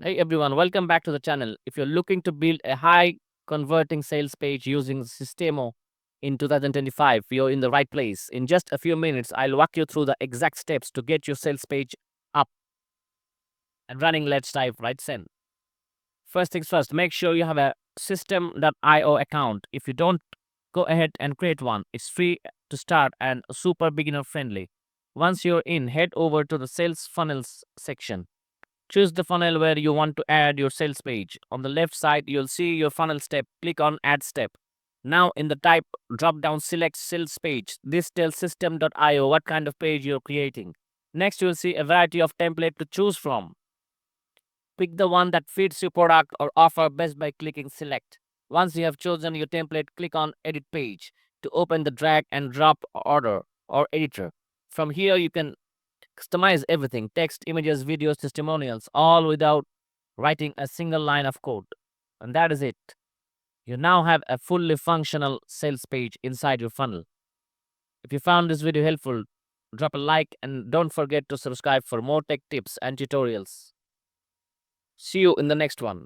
Hey everyone, welcome back to the channel. If you're looking to build a high converting sales page using Systemo in 2025, you're in the right place. In just a few minutes, I'll walk you through the exact steps to get your sales page up and running. Let's dive right in. First things first, make sure you have a System.io account. If you don't, go ahead and create one. It's free to start and super beginner friendly. Once you're in, head over to the sales funnels section. Choose the funnel where you want to add your sales page. On the left side, you'll see your funnel step. Click on Add Step. Now, in the Type drop down, select Sales Page. This tells System.io what kind of page you're creating. Next, you'll see a variety of template to choose from. Pick the one that fits your product or offer best by clicking Select. Once you have chosen your template, click on Edit Page to open the drag and drop order or editor. From here, you can customize everything: text, images, videos, testimonials, all without writing a single line of code. And that is it. You now have a fully functional sales page inside your funnel. If you found this video helpful, drop a like and don't forget to subscribe for more tech tips and tutorials. See you in the next one.